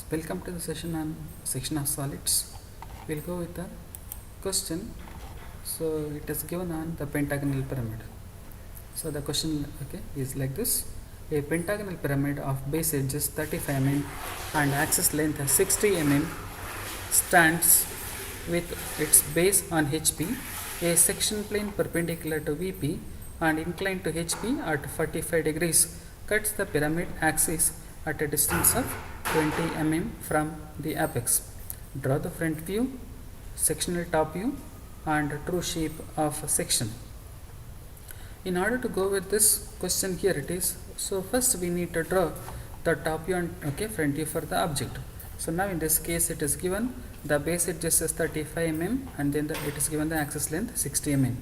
Welcome to the session on section of solids. We'll go with the question. So it is given on the pentagonal pyramid. So the question is like this: a pentagonal pyramid of base edges 35 mm and axis length 60 mm stands with its base on HP, a section plane perpendicular to VP and inclined to HP at 45 degrees cuts the pyramid axis at a distance of 20 mm from the apex. Draw the front view, sectional top view and true shape of a section. In order to go with this question, here it is. So first we need to draw the top view and front view for the object. So now in this case it is given the base edges is 35 mm and then it is given the axis length 60 mm.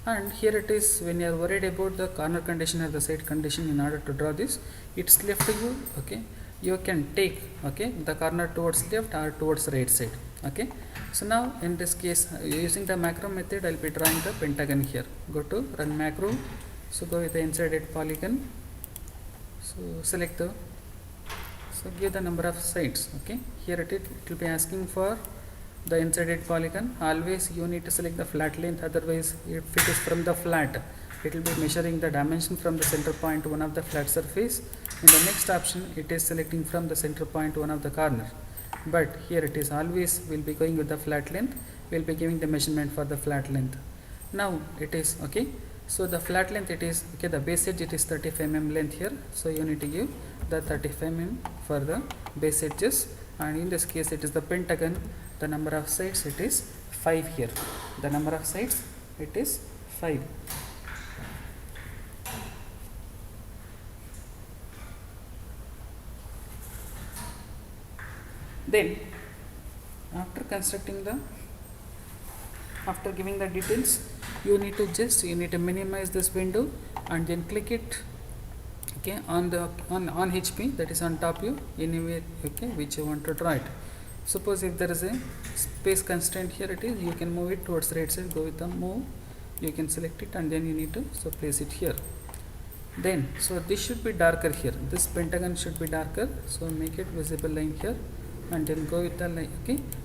And here it is, when you are worried about the corner condition or the side condition, in order to draw this, it's left to you. You can take the corner towards left or towards right side. So now in this case, using the macro method, I'll be drawing the pentagon here. Go to run macro. So go with the inserted polygon. So select the, so give the number of sides. Here it will be asking for the inserted polygon. Always you need to select the flat length, otherwise if it is from the flat, it will be measuring the dimension from the center point to one of the flat surface. In the next option, it is selecting from the center point to one of the corner. But here it is always will be going with the flat length. We will be giving the measurement for the flat length. Now it is so the flat length it is the base edge it is 35 mm length here. So you need to give the 35 mm for the base edges, and in this case it is the pentagon. The number of sides it is 5 here. The number of sides it is 5. Then after constructing after giving the details, you need to minimize this window and then click it on HP, that is on top view, anywhere which you want to draw it. Suppose if there is a space constraint, here it is, you can move it towards right side. Go with the move, you can select it and then you need to place it here. Then so this should be darker here, this pentagon should be darker, so make it visible line here and then go with the line.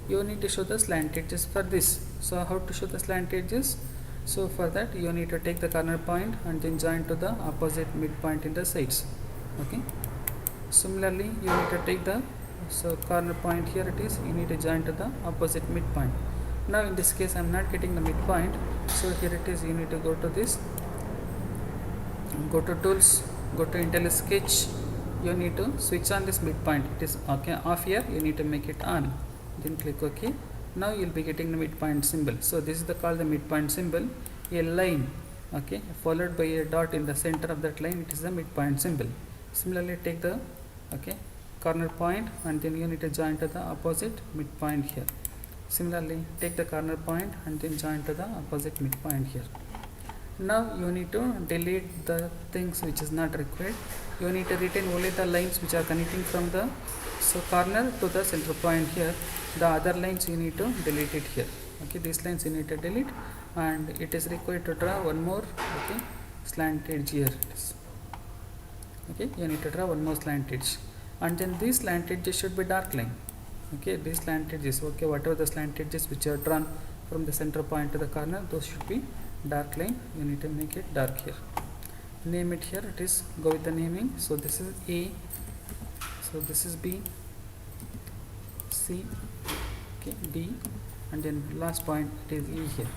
You need to show the slant edges for this. So how to show the slant edges? So for that you need to take the corner point and then join to the opposite midpoint in the sides. Similarly you need to take the corner point, here it is, you need to join to the opposite midpoint. Now in this case I am not getting the midpoint, so here it is, you need to go to this, go to tools, go to IntelliSketch, you need to switch on this midpoint. It is off here, you need to make it on, then click OK. Now you will be getting the midpoint symbol. So this is called the midpoint symbol. A line followed by a dot in the center of that line, it is the midpoint symbol. Similarly take the corner point and then you need to join to the opposite midpoint here. Similarly take the corner point and then join to the opposite midpoint here. Now you need to delete the things which is not required. You need to retain only the lines which are connecting from the corner to the center point here. The other lines you need to delete it here. These lines you need to delete, and it is required to draw one more slant edge here. You need to draw one more slant edge, and then these slant edges should be dark line. These slant edges, whatever the slant edges which are drawn from the center point to the corner, those should be dark line. You need to make it dark here. Name it here, it is, go with the naming. So this is A, so this is B, C, D, and then last point it is E here.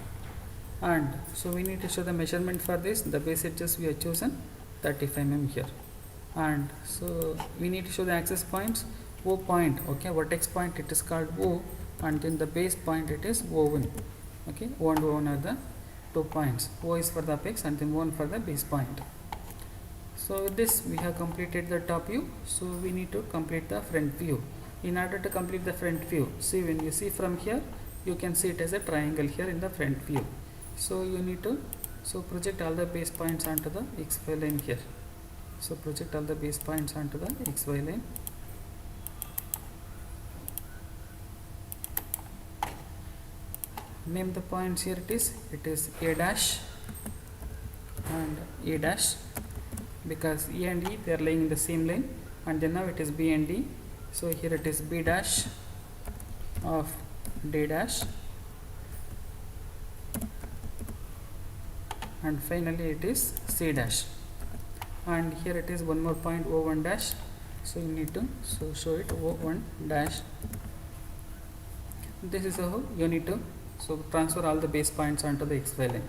And so we need to show the measurement for this. The base edges we have chosen 35 mm here, and so we need to show the axis points. O point, vertex point it is called O, and then the base point it is O1. O and O1 are the 2 points. O is for the apex and then 1 for the base point. So with this we have completed the top view. So we need to complete the front view. In order to complete the front view, see, when you see from here, you can see it as a triangle here in the front view. So you need to project all the base points onto the XY line here. So project all the base points onto the XY line. Name the points, here it is A dash and A dash, because E and E they are lying in the same line, and then now it is B and D, So here it is B dash of D dash, and finally it is C dash, and here it is one more point O1 dash, so you need to show it O1 dash. This is how you need to transfer all the base points onto the XY line.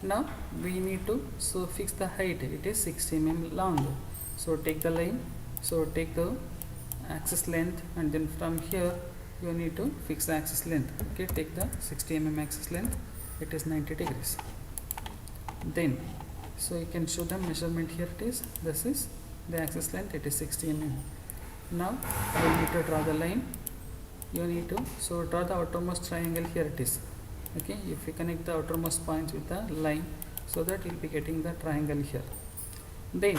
Now we need to fix the height. It is 60 mm long. So take the line, take the axis length, and then from here you need to fix the axis length. Okay, take the 60 mm axis length, it is 90 degrees. Then you can show the measurement here. It is, this is the axis length, it is 60 mm. Now you need to draw the line. You need to draw the outermost triangle here. It is okay. If you connect the outermost points with the line, so that you'll be getting the triangle here. Then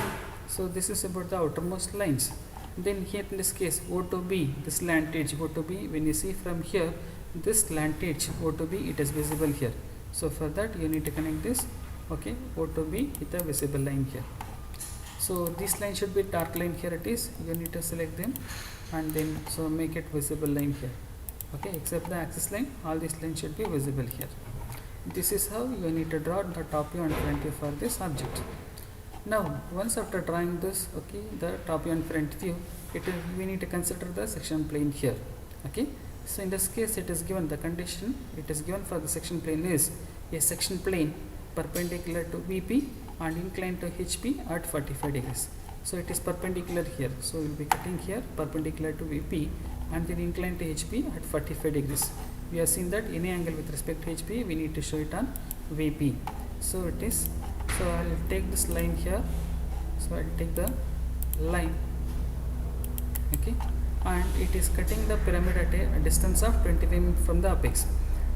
this is about the outermost lines. Then here in this case O to B, this slant edge O to B, when you see from here, this slant edge O to B, it is visible here. So for that you need to connect this, okay, O to B with a visible line here. So this line should be dark line here. It is, you need to select them and then make it visible line here. Okay, except the axis line, all these lines should be visible here. This is how you need to draw the top view and front view for this object. Now once after drawing this, okay, the top view and front view, we need to consider the section plane here. Okay, so in this case it is given, the condition it is given for the section plane is a section plane perpendicular to VP and inclined to HP at 45 degrees. So it is perpendicular here, so we will be cutting here perpendicular to VP and then inclined to HP at 45 degrees. We have seen that any angle with respect to HP we need to show it on VP. So it is, I will take this line here, so I will take the line, okay, and it is cutting the pyramid at a distance of 20 mm from the apex.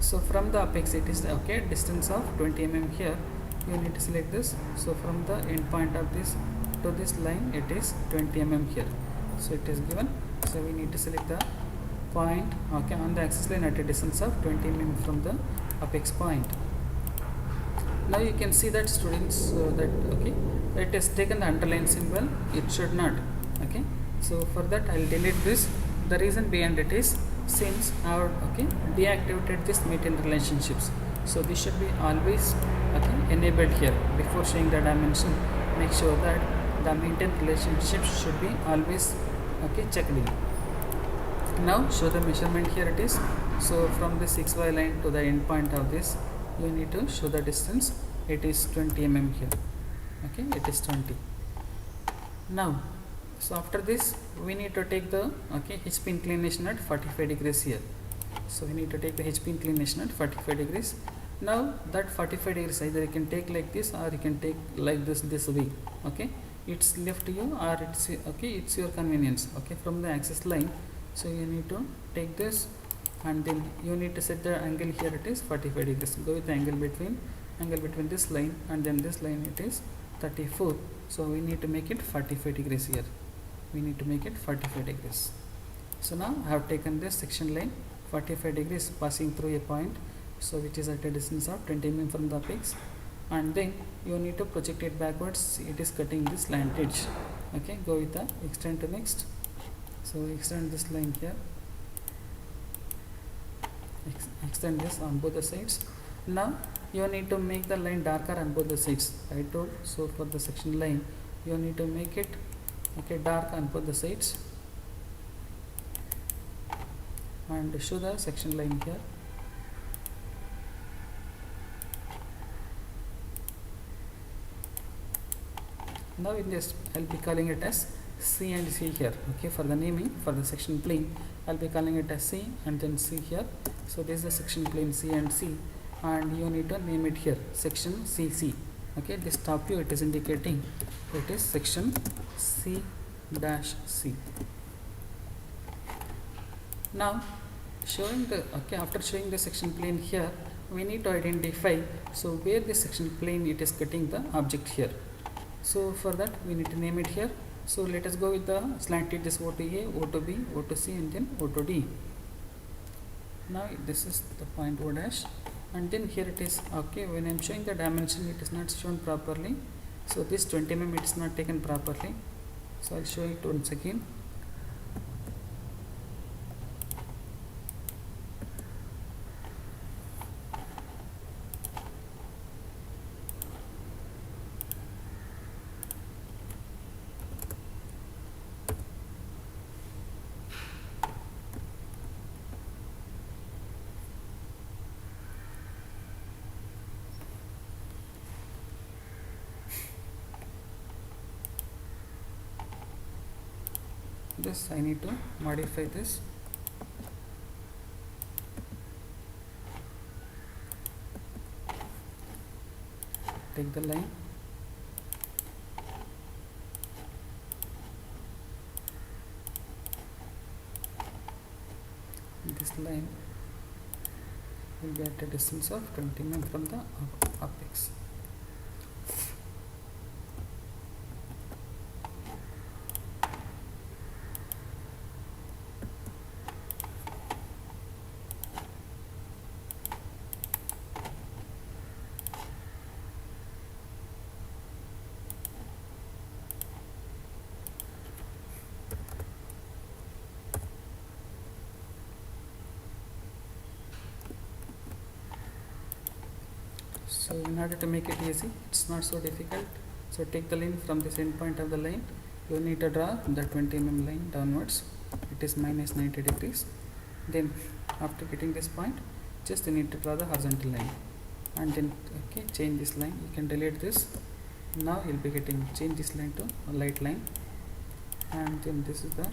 So from the apex it is okay, distance of 20 mm here. You need to select this. So from the end point of this to this line it is 20 mm here. So it is given. So we need to select the point, okay, on the axis line at a distance of 20 mm from the apex point. Now you can see that students that okay, it has taken the underline symbol. It should not. Okay. So for that I will delete this. The reason behind it is, since our deactivated this maintain relationships, so this should be always enabled here. Before showing the dimension, make sure that the maintain relationships should be always checked in. Now show the measurement here. It is, so from this XY line to the end point of this, you need to show the distance. It is 20 mm here. Okay, it is 20. Now after this we need to take the HP inclination at 45 degrees here. So we need to take the HP inclination at 45 degrees. Now that 45 degrees, either you can take like this or you can take like this way. Okay, it's left to you, or it's your convenience. Okay, from the axis line, so you need to take this and then you need to set the angle here. It is 45 degrees. Go with the angle between this line and then this line. It is 34. So we need to make it 45 degrees here. We need to make it 45 degrees. So now I have taken this section line 45 degrees passing through a point, so which is at a distance of 20 mm from the apex, and then you need to project it backwards. It is cutting this slant edge. Okay, go with the extend to next. So extend this line here, extend this on both the sides. Now you need to make the line darker on both the sides. I told, so for the section line you need to make it dark on both the sides and show the section line here. Now in this I'll be calling it as C and C here. Okay, for the naming for the section plane I'll be calling it as C and then C here. So this is the section plane C and C, and you need to name it here section CC. Okay, this top view it is indicating it is section C dash C. Now showing the after showing the section plane here, we need to identify where this section plane it is cutting the object here. So for that we need to name it here. So let us go with the slant edges O to A, O to B, O to C, and then O to D. Now this is the point O dash, and then here it is. Okay, when I am showing the dimension, it is not shown properly. So this 20 mm it is not taken properly. So I'll show it once again. this I need to modify this. Take the line, this line will be at a distance of 20 mm from the apex. So in order to make it easy, it's not so difficult. So take the line from this end point of the line. You need to draw the 20 mm line downwards. It is minus 90 degrees. Then after getting this point, just you need to draw the horizontal line, and then change this line. You can delete this. Now you'll be getting change this line to a light line, and then this is the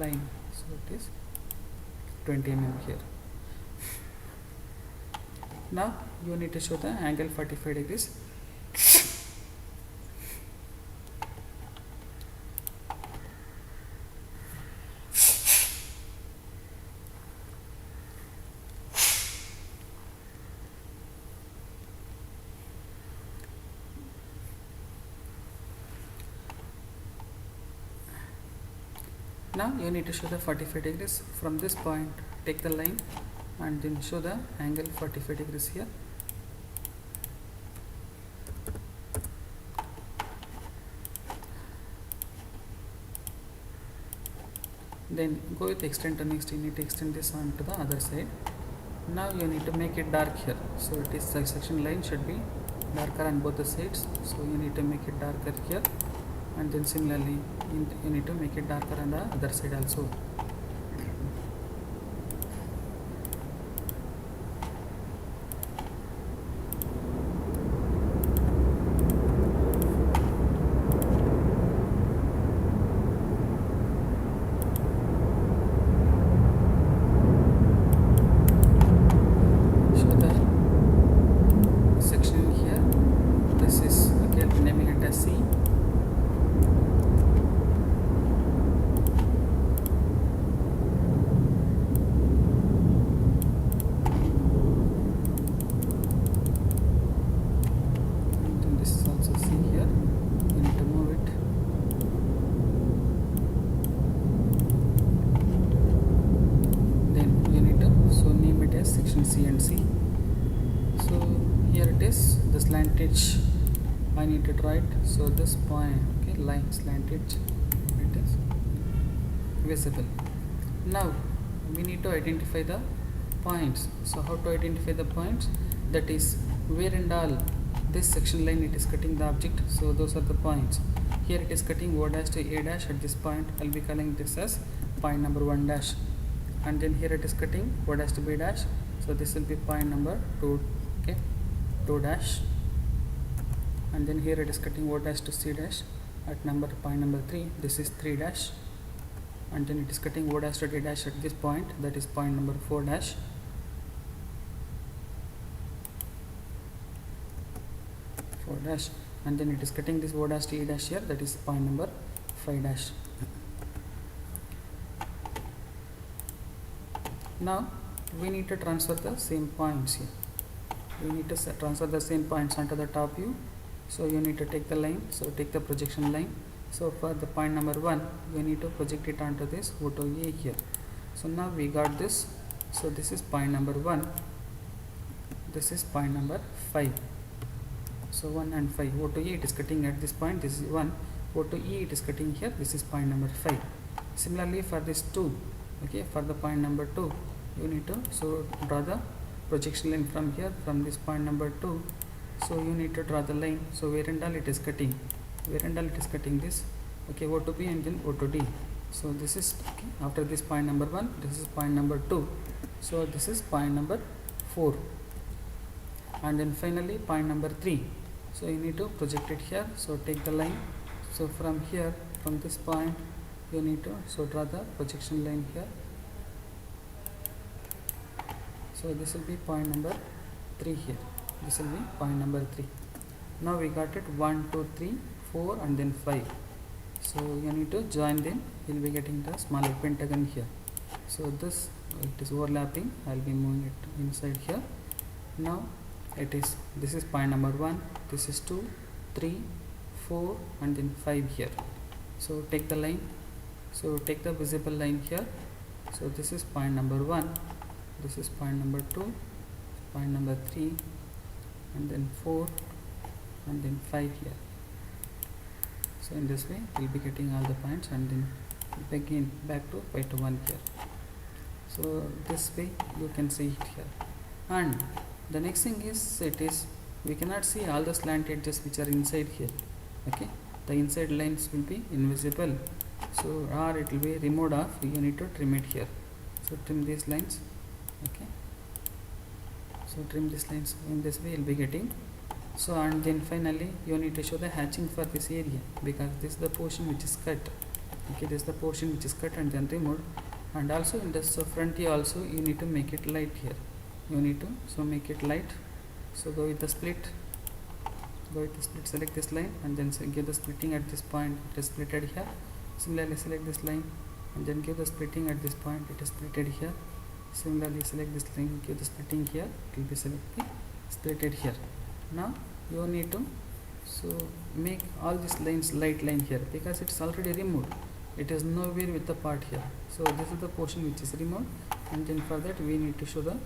line. So it is 20 mm here. Now you need to show the angle 45 degrees. Now you need to show the 45 degrees from this point. Take the line and then show the angle 45 degrees here. Then go with extend to next. You need to extend this on to the other side. Now you need to make it dark here. So it is the section line should be darker on both the sides. So you need to make it darker here, and then similarly you need to make it darker on the other side also. C and C. So here it is, the slant edge. I need to draw it. So this point, line slant edge, it is visible. Now we need to identify the points. So how to identify the points? That is where and all this section line it is cutting the object. So those are the points. Here it is cutting O dash to A dash at this point. I'll be calling this as point number 1 dash. And then here it is cutting O dash to B dash. So this will be point number 2, 2 dash, and then here it is cutting O dash to C dash at point number 3. This is 3 dash, and then it is cutting O dash to D dash at this point. That is point number 4 dash. And then it is cutting this O dash to E dash here. That is point number 5 dash. Now we need to transfer the same points here. We need to transfer the same points onto the top view. So you need to take the line. So take the projection line. So for the point number 1, we need to project it onto this photo A here. So now we got this. So this is point number 1. This is point number 5. So 1 and 5. O to A it is cutting at this point. This is 1. O to E it is cutting here. This is point number 5. Similarly for this 2. For the point number 2. You need to draw the projection line from here, from this point number 2. So you need to draw the line. So where and all it is cutting, this, O to B and then O to D. So this is after this point number 1, this is point number 2. So this is point number 4, and then finally point number 3. So you need to project it here. So take the line. So from here, from this point, you need to draw the projection line here. So this will be point number 3 here. This will be point number 3. Now we got it 1, 2, 3, 4 and then 5. So you need to join them. You'll be getting the smaller pentagon here. So this it is overlapping. I'll be moving it inside here. Now this is point number 1. This is 2, 3, 4 and then 5 here. So take the line. So take the visible line here. So this is point number 1. This is point number 2, point number 3 and then 4 and then 5 here. So in this way we'll be getting all the points and then again back to pi to 1 here. So this way you can see it here. And the next thing is we cannot see all the slant edges which are inside here. Okay, the inside lines will be invisible, so or it will be removed off. You need to trim it here. So trim these lines. Okay, so trim these lines. In this way you'll be getting. So and then finally you need to show the hatching for this area, because this is the portion which is cut. Okay, this is the portion which is cut and then removed. And also in this front view also you need to make it light here. You need to make it light. So go with the split. Select this line and then give the splitting at this point. It is splitted here. Similarly select this line and then give the splitting at this point. It is splitted here. Similarly select this line, give the splitting here. It will be splitted here. Now you need to make all these lines light line here, because it's already removed. It is nowhere with the part here. So this is the portion which is removed, and then for that we need to show the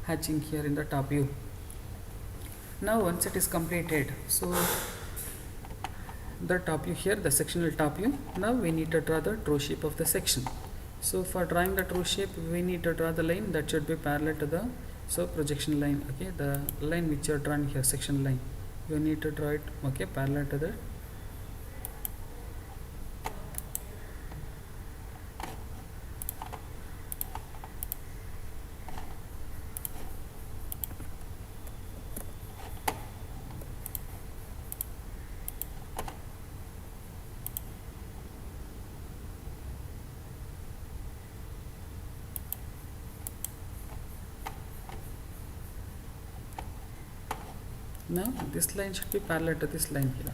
hatching here in the top view. Now once it is completed, so the top view here, the sectional top view, now we need to draw the true shape of the section. So for drawing the true shape we need to draw the line that should be parallel to the projection line. Okay, the line which you are drawing here, section line, you need to draw it parallel to the now this line should be parallel to this line here.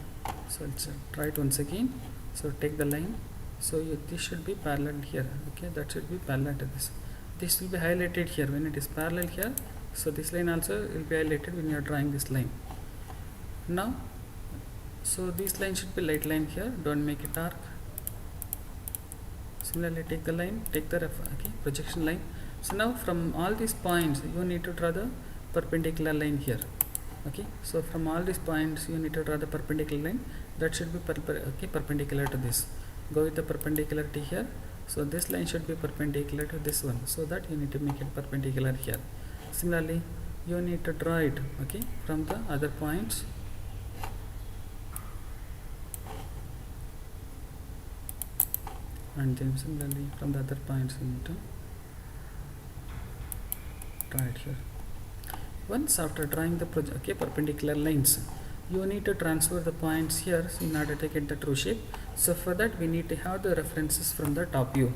So let's try it once again. So take the line. So this should be parallel here. Okay, that should be parallel to this. This will be highlighted here when it is parallel here. So this line also will be highlighted when you are drawing this line. Now, so this line should be light line here. Don't make it dark. Similarly, take the line, take the projection line. So now from all these points you need to draw the perpendicular line here. Okay, so from all these points you need to draw the perpendicular line that should be perpendicular to this. Go with the perpendicularity here. So this line should be perpendicular to this one, so that you need to make it perpendicular here. Similarly you need to draw it from the other points. And then similarly from the other points you need to draw it here. Once after drawing the perpendicular lines, you need to transfer the points here in order to get the true shape. So for that we need to have the references from the top view.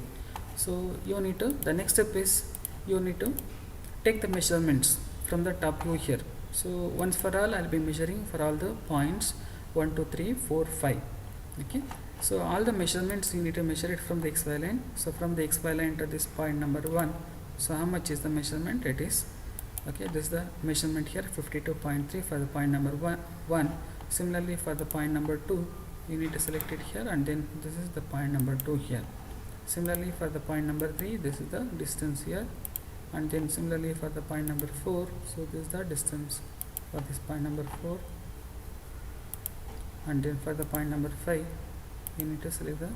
So the next step is you need to take the measurements from the top view here. So once for all I'll be measuring for all the points 1, 2, 3, 4, 5. Okay, so all the measurements you need to measure it from the XY line. So from the XY line to this point number 1, so how much is the measurement? It is this is the measurement here, 52.3 for the point number 1. Similarly for the point number 2 you need to select it here, and then this is the point number 2 here. Similarly for the point number 3, this is the distance here, and then similarly for the point number 4, so this is the distance for this point number 4, and then for the point number 5 you need to select the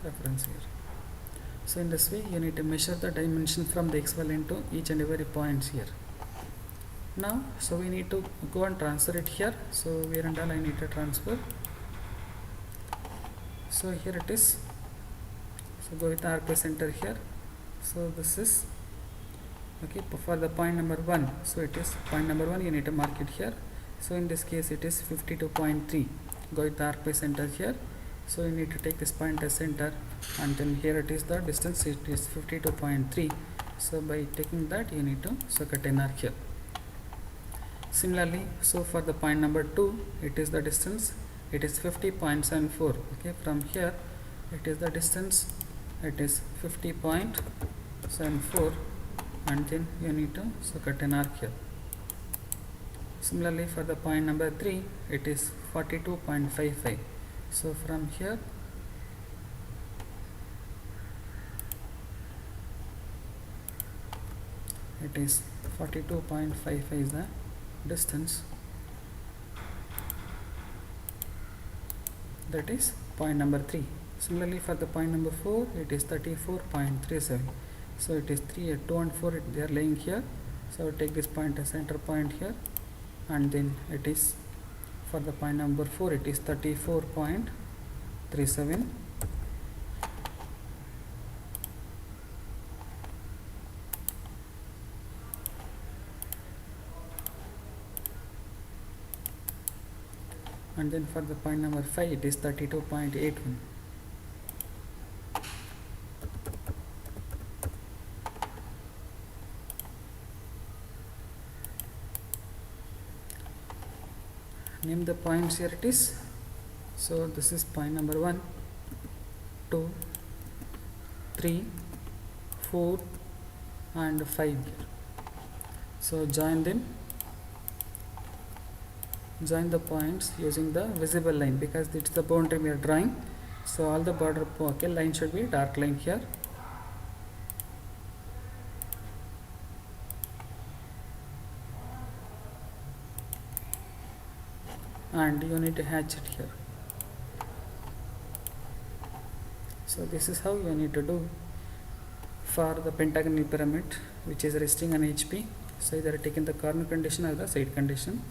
reference here. So in this way you need to measure the dimension from the XY line to each and every points here. Now so we need to go and transfer it here. So where and all I need to transfer. So here it is. So go with the RP center here. So this is for the point number 1. So it is point number 1, you need to mark it here. So in this case it is 52.3. Go with the RP center here. So you need to take this point as center, and then here it is the distance, it is 52.3. So by taking that you need to cut an arc here. Similarly, so for the point number 2, it is the distance, it is 50.74. Okay, from here it is the distance, it is 50.74, and then you need to cut an arc here. Similarly, for the point number 3, it is 42.55. So from here it is 42.55 is the distance, that is point number 3. Similarly, for the point number 4, it is 34.37. So it is 3, 2 and 4 they are laying here. So take this point as center point here, and then it is for the point number 4, it is 34.37. And then for the point number 5, it is 32.81. Name the points here it is. So this is point number 1, 2, 3, 4 and 5 here. So join them. Join the points using the visible line, because it's the boundary we are drawing. So all the border line should be dark line here. And you need to hatch it here. So this is how you need to do for the pentagonal pyramid, which is resting on HP. So either taking the corner condition or the side condition.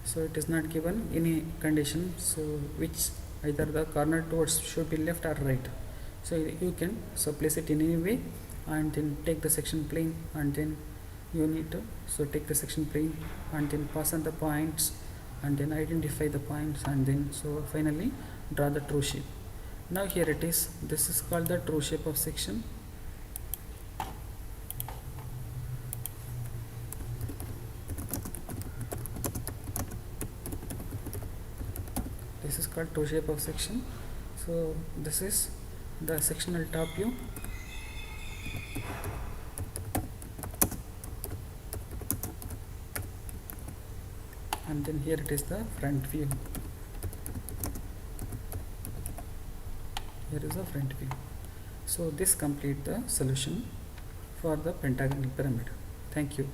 So it is not given any condition, so which either the corner towards should be left or right. So you can place it in any way, and then take the section plane, and then you need to take the section plane and then pass on the points, and then identify the points, and then finally draw the true shape. Now here it is, this is called the true shape of section. This is called true shape of section. So this is the sectional top view. And then here it is the front view. Here is the front view. So this complete the solution for the pentagonal pyramid. Thank you.